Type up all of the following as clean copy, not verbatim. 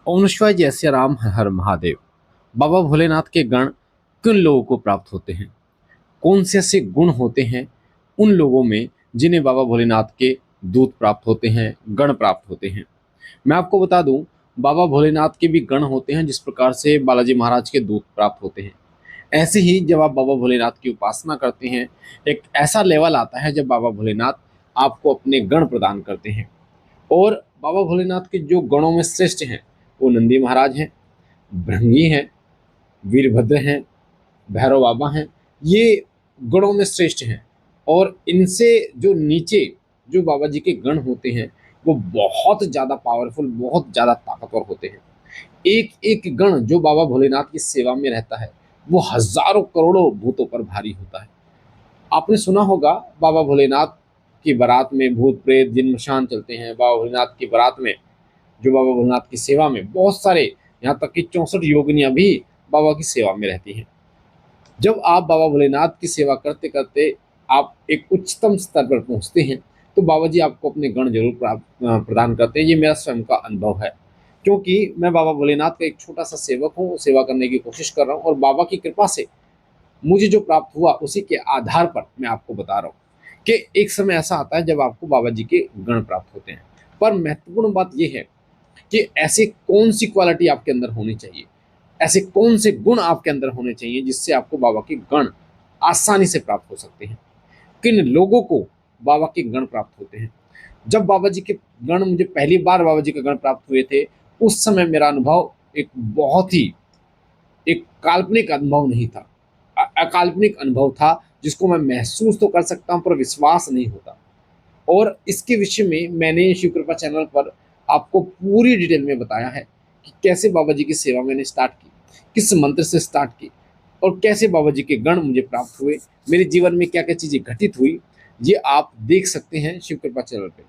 ओम नमः शिवाय। जय सिया राम, हर हर महादेव। बाबा भोलेनाथ के गण किन लोगों को प्राप्त होते हैं? कौन से ऐसे गुण होते हैं उन लोगों में जिन्हें बाबा भोलेनाथ के दूत प्राप्त होते हैं, गण प्राप्त होते हैं? मैं आपको बता दूं, बाबा भोलेनाथ के भी गण होते हैं जिस प्रकार से बालाजी महाराज के दूत प्राप्त होते हैं। ऐसे ही जब आप बाबा भोलेनाथ की उपासना करते हैं, एक ऐसा लेवल आता है जब बाबा भोलेनाथ आपको अपने गण प्रदान करते हैं। और बाबा भोलेनाथ के जो गणों में श्रेष्ठ हैं वो नंदी महाराज हैं, भृंगी हैं, वीरभद्र हैं, भैरव बाबा हैं। ये गणों में श्रेष्ठ हैं। और इनसे जो नीचे जो बाबा जी के गण होते हैं वो बहुत ज़्यादा पावरफुल, बहुत ज़्यादा ताकतवर होते हैं। एक एक गण जो बाबा भोलेनाथ की सेवा में रहता है वो हजारों करोड़ों भूतों पर भारी होता है। आपने सुना होगा बाबा भोलेनाथ की बारात में भूत प्रेत जिन मशान चलते हैं। बाबा भोलेनाथ की बारात में जो बाबा भोलेनाथ की सेवा में बहुत सारे, यहाँ तक कि 64 योगिनियां भी बाबा की सेवा में रहती हैं। जब आप बाबा भोलेनाथ की सेवा करते करते आप एक उच्चतम स्तर पर पहुंचते हैं तो बाबा जी आपको अपने गण जरूर प्रदान करते हैं। ये मेरा स्वयं का अनुभव है, क्योंकि मैं बाबा भोलेनाथ का एक छोटा सा सेवक हूँ, सेवा करने की कोशिश कर रहा हूँ और बाबा की कृपा से मुझे जो प्राप्त हुआ उसी के आधार पर मैं आपको बता रहा हूँ कि एक समय ऐसा आता है जब आपको बाबा जी के गण प्राप्त होते हैं। पर महत्वपूर्ण बात यह है कि ऐसी कौन सी क्वालिटी आपके अंदर होनी चाहिए, ऐसे कौन से गुण आपके अंदर होने चाहिए जिससे आपको बाबा के गण आसानी से प्राप्त हो सकते हैं। किन लोगों को बाबा के गण प्राप्त होते हैं? जब बाबा जी के गण, मुझे पहली बार बाबा जी के गण प्राप्त हुए थे, उस समय मेरा अनुभव एक बहुत ही एक काल्पनिक अनुभव नहीं था, अकाल्पनिक अनुभव था जिसको मैं महसूस तो कर सकता हूँ पर विश्वास नहीं होता। और इसके विषय में मैंने शिव कृपा चैनल पर आपको पूरी डिटेल में बताया है कि कैसे बाबा जी की सेवा मैंने स्टार्ट की, किस मंत्र से स्टार्ट की और कैसे बाबा जी के गण मुझे प्राप्त हुए, मेरे जीवन में क्या क्या चीज़ें घटित हुई। ये आप देख सकते हैं शिव कृपा चैनल पे।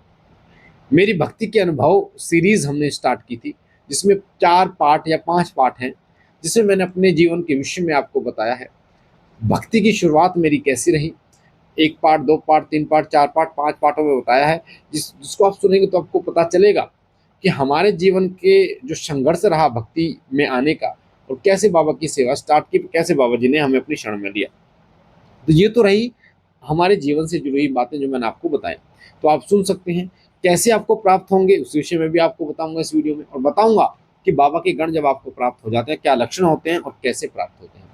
मेरी भक्ति के अनुभव सीरीज हमने स्टार्ट की थी जिसमें 4 पार्ट या 5 पार्ट हैं, जिसमें मैंने अपने जीवन के विषय में आपको बताया है। भक्ति की शुरुआत मेरी कैसी रही, 1 पार्ट, 2 पार्ट, 3 पार्ट, 4 पार्ट, 5 पार्टों में बताया है। जिसको आप सुनेंगे तो आपको पता चलेगा कि हमारे जीवन के जो संघर्ष रहा भक्ति में आने का और कैसे बाबा की सेवा स्टार्ट की, कैसे बाबा जी ने हमें अपनी शरण में लिया। तो ये तो रही हमारे जीवन से जुड़ी हुई बातें जो मैंने आपको बताई। तो आप सुन सकते हैं कैसे आपको प्राप्त होंगे, उस विषय में भी आपको बताऊंगा इस वीडियो में, और बताऊंगा कि बाबा के गण जब आपको प्राप्त हो जाते हैं क्या लक्षण होते हैं और कैसे प्राप्त होते हैं।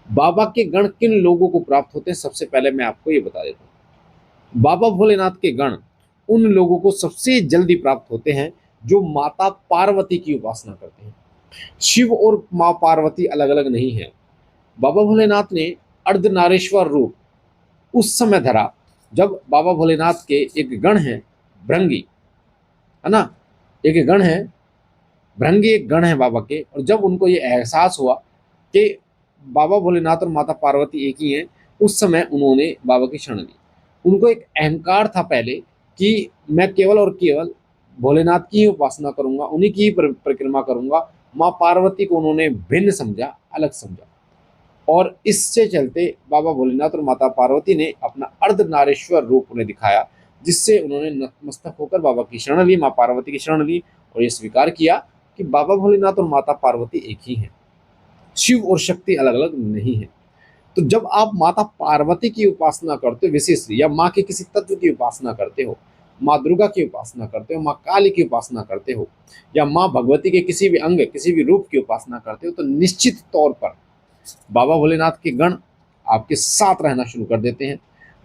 बाबा के गण किन लोगों को प्राप्त होते हैं, सबसे पहले मैं आपको ये बता देता हूँ। बाबा भोलेनाथ के गण उन लोगों को सबसे जल्दी प्राप्त होते हैं जो माता पार्वती की उपासना करते हैं। शिव और माँ पार्वती अलग अलग नहीं है। बाबा भोलेनाथ ने अर्धनारीश्वर रूप उस समय धरा जब बाबा भोलेनाथ के एक गण है भृंगी, है ना, एक गण है भृंगी, एक गण है बाबा के। और जब उनको ये एहसास हुआ कि बाबा भोलेनाथ और माता पार्वती एक ही हैं, उस समय उन्होंने बाबा की शरण ली। उनको एक अहंकार था पहले कि मैं केवल और केवल भोलेनाथ की ही उपासना करूंगा, उन्हीं की ही परिक्रमा करूंगा। माँ पार्वती को उन्होंने भिन्न समझा, अलग समझा। और इससे चलते बाबा भोलेनाथ और माता पार्वती ने अपना अर्धनारीश्वर रूप उन्हें दिखाया, जिससे उन्होंने नतमस्तक होकर बाबा की शरण ली, माँ पार्वती की शरण ली और ये स्वीकार किया कि बाबा भोलेनाथ और माता पार्वती एक ही हैं, शिव और शक्ति अलग अलग नहीं है। तो जब आप माता पार्वती की उपासना करते हो विशेष, या माँ के किसी तत्व की उपासना करते हो, माँ दुर्गा की उपासना करते हो, माँ काली की उपासना करते हो, या माँ भगवती के किसी भी अंग, किसी भी रूप की उपासना करते हो, तो निश्चित तौर पर बाबा भोलेनाथ के गण आपके साथ रहना शुरू कर देते हैं,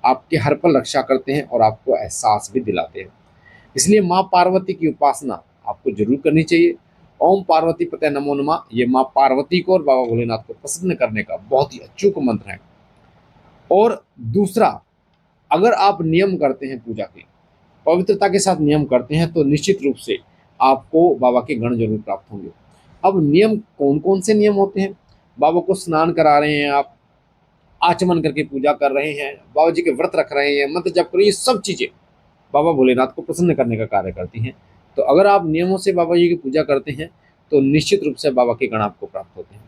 आपके हर पल रक्षा करते हैं और आपको एहसास भी दिलाते हैं। इसलिए माँ पार्वती की उपासना आपको जरूर करनी चाहिए। ओम पार्वती पते नमो नमः, ये माँ पार्वती को और बाबा भोलेनाथ को प्रसन्न करने का बहुत ही अचूक मंत्र है। और दूसरा, अगर आप नियम करते हैं पूजा के, पवित्रता के साथ नियम करते हैं, तो निश्चित रूप से आपको बाबा के गण जरूर प्राप्त होंगे। अब नियम कौन कौन से नियम होते हैं? बाबा को स्नान करा रहे हैं आप, आचमन करके पूजा कर रहे हैं, बाबा जी के व्रत रख रहे हैं, मंत्र जप कर, ये सब चीजें बाबा भोलेनाथ को प्रसन्न करने का कार्य करती हैं। तो अगर आप नियमों से बाबा जी की पूजा करते हैं तो निश्चित रूप से बाबा के गण आपको प्राप्त होते हैं।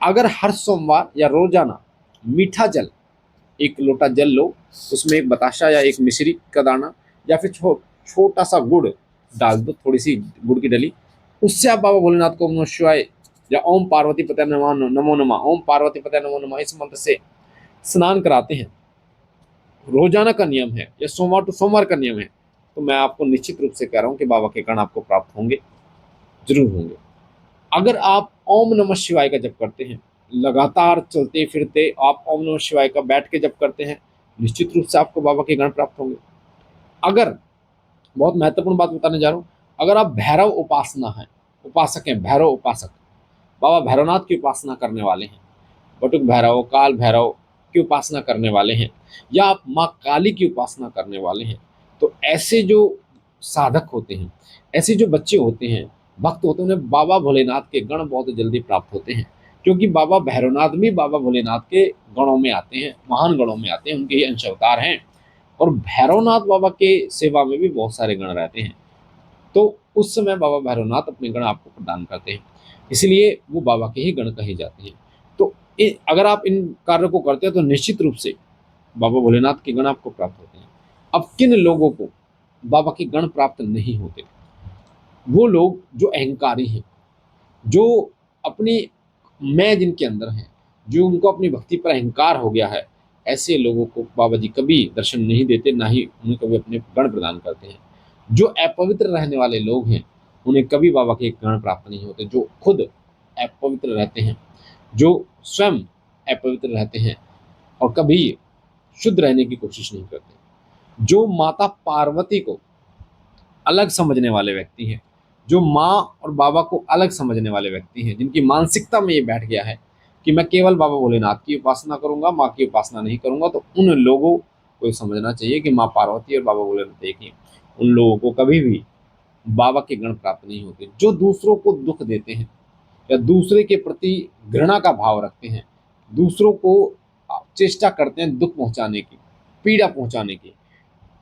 अगर हर सोमवार या रोजाना मीठा जल, 1 लोटा जल लो, उसमें एक बताशा या एक मिश्री का दाना या फिर छोटा सा गुड़ डाल दो, थोड़ी सी गुड़ की डली, उससे आप बाबा भोलेनाथ को ओम नमः शिवाय या ओम पार्वती पते नमः नमो नमः, ओम पार्वती पते नमो नमः इस मंत्र से स्नान कराते हैं, रोजाना का नियम है या सोमवार टू सोमवार का नियम है, तो मैं आपको निश्चित रूप से कह रहा हूँ कि बाबा के गण आपको प्राप्त होंगे, जरूर होंगे। अगर आप ओम नमः शिवाय का जप करते हैं, लगातार चलते फिरते आप ओम नमः शिवाय का बैठ के जप करते हैं, निश्चित रूप से आपको बाबा के गण प्राप्त होंगे। अगर, बहुत महत्वपूर्ण बात बताने जा रहा हूँ, अगर आप भैरव उपासना है, उपासक हैं, भैरव उपासक, बाबा भैरवनाथ की उपासना करने वाले हैं, बटुक भैरव, काल भैरव की उपासना करने वाले हैं, या आप माँ काली की उपासना करने वाले हैं, तो ऐसे जो साधक होते हैं, ऐसे जो बच्चे होते हैं, भक्त होते हैं, उन्हें बाबा भोलेनाथ के गण बहुत जल्दी प्राप्त होते हैं, क्योंकि बाबा भैरवनाथ भी बाबा भोलेनाथ के गणों में आते हैं, महान गणों में आते हैं, उनके ही अंश अवतार हैं। और भैरवनाथ बाबा के सेवा में भी बहुत सारे गण रहते हैं, तो उस समय बाबा भैरवनाथ अपने गण आपको प्रदान करते हैं, इसलिए वो बाबा के ही गण कहे जाते हैं। तो अगर आप इन कार्यों को करते हैं तो निश्चित रूप से बाबा भोलेनाथ के गण आपको प्राप्त होते हैं। अब किन लोगों को बाबा के गण प्राप्त नहीं होते? वो लोग जो अहंकारी हैं, जो अपनी मैं जिनके अंदर है, जो उनको अपनी भक्ति पर अहंकार हो गया है, ऐसे लोगों को बाबा जी कभी दर्शन नहीं देते, ना ही उन्हें कभी अपने गण प्रदान करते हैं। जो अपवित्र रहने वाले लोग हैं, उन्हें कभी बाबा के गण प्राप्त नहीं होते। जो खुद अपवित्र रहते हैं, जो स्वयं अपवित्र रहते हैं और कभी शुद्ध रहने की कोशिश नहीं करते, जो माता पार्वती को अलग समझने वाले व्यक्ति हैं, जो माँ और बाबा को अलग समझने वाले व्यक्ति हैं, जिनकी मानसिकता में ये बैठ गया है कि मैं केवल बाबा भोलेनाथ की उपासना करूंगा, माँ की उपासना नहीं करूंगा, तो उन लोगों को ये समझना चाहिए कि माँ पार्वती और बाबा भोलेनाथ एक ही। उन लोगों को कभी भी बाबा के गण प्राप्त नहीं होते। जो दूसरों को दुख देते हैं या दूसरे के प्रति घृणा का भाव रखते हैं, दूसरों को चेष्टा करते हैं दुख पहुंचाने की, पीड़ा पहुंचाने की,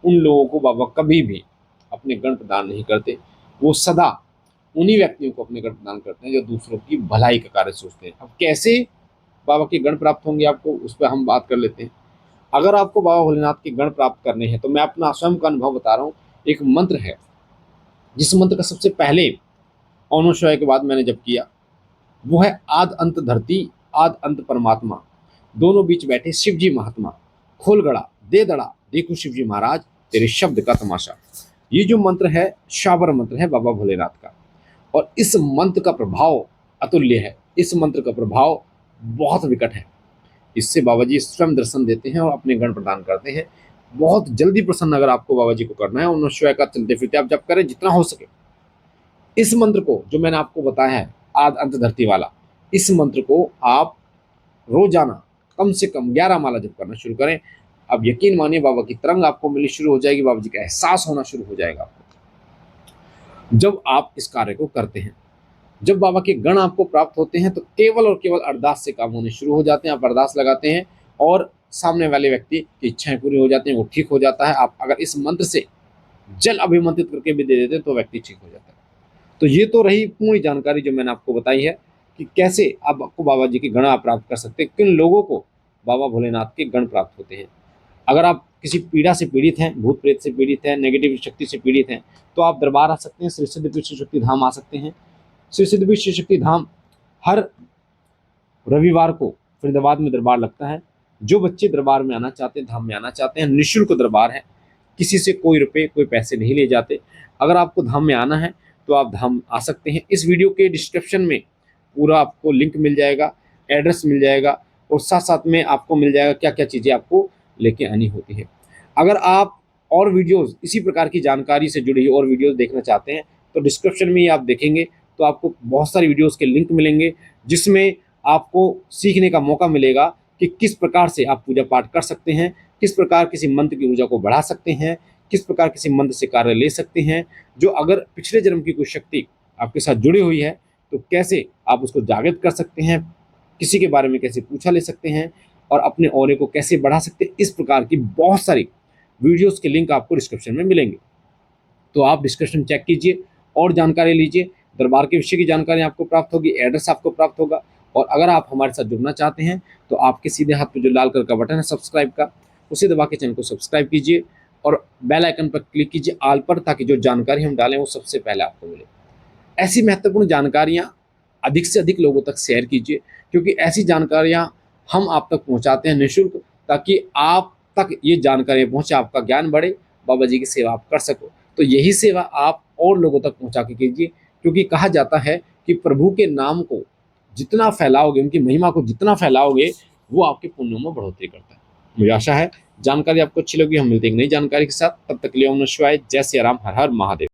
उन लोगों को बाबा कभी भी अपने गण प्रदान नहीं करते। वो सदा उन्हीं व्यक्तियों को अपने गण प्रदान करते हैं जो दूसरों की भलाई का कार्य सोचते हैं। अब कैसे बाबा के गण प्राप्त होंगे आपको, उस पर हम बात कर लेते हैं। अगर आपको बाबा भोलेनाथ के गण प्राप्त करने हैं तो मैं अपना स्वयं का अनुभव बता रहा हूँ। एक मंत्र है, जिस मंत्र का सबसे पहले ओम शिवाय के बाद मैंने जब किया, वो है आद अंत धरती, आद अंत परमात्मा, दोनों बीच बैठे शिव जी महात्मा, खोल गड़ा दे दड़ा देखो शिव जी महाराज, तेरे शब्द का तमाशा। ये जो मंत्र है, शाबर मंत्र है बाबा भोलेनाथ का, और इस मंत्र का प्रभाव अतुल्य है। इस मंत्र का प्रभाव बहुत विकट है। इससे बाबा जी स्वयं दर्शन देते हैं और अपने गण प्रदान करते हैं। बहुत जल्दी प्रसन्न अगर आपको बाबा जी को करना है, उन्होंने शिवाय का चलते फिरते आप जब करें जितना हो सके। इस मंत्र को जो मैंने आपको बताया है, आद अंत धरती वाला, इस मंत्र को आप रोजाना कम से कम 11 माला जप करना शुरू करें। अब यकीन मानिए बाबा की तरंग आपको मिलनी शुरू हो जाएगी, बाबा जी का एहसास होना शुरू हो जाएगा आपको। जब आप इस कार्य को करते हैं, जब बाबा के गण आपको प्राप्त होते हैं, तो केवल और केवल अरदास से काम होने शुरू हो जाते हैं। आप अरदास लगाते हैं और सामने वाले व्यक्ति की इच्छाएं पूरी हो जाती हैं, वो ठीक हो जाता है। आप अगर इस मंत्र से जल अभिमंत्रित करके भी दे देते हैं तो व्यक्ति ठीक हो जाता है। तो ये तो रही पूरी जानकारी जो मैंने आपको बताई है कि कैसे आप आपको बाबा जी के गण आप प्राप्त कर सकते हैं, किन लोगों को बाबा भोलेनाथ के गण प्राप्त होते हैं। अगर आप किसी पीड़ा से पीड़ित हैं, भूत प्रेत से पीड़ित हैं, नेगेटिव शक्ति से पीड़ित हैं, तो आप दरबार आ सकते हैं, श्री सिद्ध विश्व शक्ति धाम आ सकते हैं। श्री सिद्ध विश्व शक्ति धाम हर रविवार को फरीदाबाद में दरबार लगता है। जो बच्चे दरबार में आना चाहते हैं, धाम में आना चाहते हैं, निःशुल्क दरबार है, किसी से कोई रुपए कोई पैसे नहीं ले जाते। अगर आपको धाम में आना है तो आप धाम आ सकते हैं। इस वीडियो के डिस्क्रिप्शन में पूरा आपको लिंक मिल जाएगा, एड्रेस मिल जाएगा, और साथ साथ में आपको मिल जाएगा क्या क्या चीज़ें आपको लेके आनी होती है। अगर आप और वीडियोस इसी प्रकार की जानकारी से जुड़ी और वीडियोस देखना चाहते हैं तो डिस्क्रिप्शन में ही आप देखेंगे तो आपको बहुत सारी वीडियोस के लिंक मिलेंगे, जिसमें आपको सीखने का मौका मिलेगा कि किस प्रकार से आप पूजा पाठ कर सकते हैं, किस प्रकार किसी मंत्र की ऊर्जा को बढ़ा सकते हैं, किस प्रकार किसी मंत्र से कार्य ले सकते हैं। जो अगर पिछले जन्म की कोई शक्ति आपके साथ जुड़ी हुई है तो कैसे आप उसको जागृत कर सकते हैं, किसी के बारे में कैसे पूछा ले सकते हैं, और अपने ऑरे को कैसे बढ़ा सकते हैं। इस प्रकार की बहुत सारी वीडियोस के लिंक आपको डिस्क्रिप्शन में मिलेंगे, तो आप डिस्क्रिप्शन चेक कीजिए और जानकारी लीजिए। दरबार के विषय की जानकारी आपको प्राप्त होगी, एड्रेस आपको प्राप्त होगा। और अगर आप हमारे साथ जुड़ना चाहते हैं तो आपके सीधे हाथ पे जो लाल कलर का बटन है सब्सक्राइब का, उसे दबा के चैनल को सब्सक्राइब कीजिए और बेल आइकन पर क्लिक कीजिए आल पर, ताकि जो जानकारी हम डालें वो सबसे पहले आपको मिले। ऐसी महत्वपूर्ण जानकारियाँ अधिक से अधिक लोगों तक शेयर कीजिए, क्योंकि ऐसी जानकारियाँ हम आप तक पहुँचाते हैं निःशुल्क, ताकि आप तक ये जानकारियाँ पहुँचे, आपका ज्ञान बढ़े, बाबा जी की सेवा आप कर सको। तो यही सेवा आप और लोगों तक पहुँचा के कीजिए, क्योंकि कहा जाता है कि प्रभु के नाम को जितना फैलाओगे, उनकी महिमा को जितना फैलाओगे, वो आपके पुण्यों में बढ़ोतरी करता है। मुझे आशा है जानकारी आपको अच्छी लगी। हम मिलते हैं एक नई जानकारी के साथ, तब तक के लिए ओम नमः शिवाय, जय सिया राम, हर हर महादेव।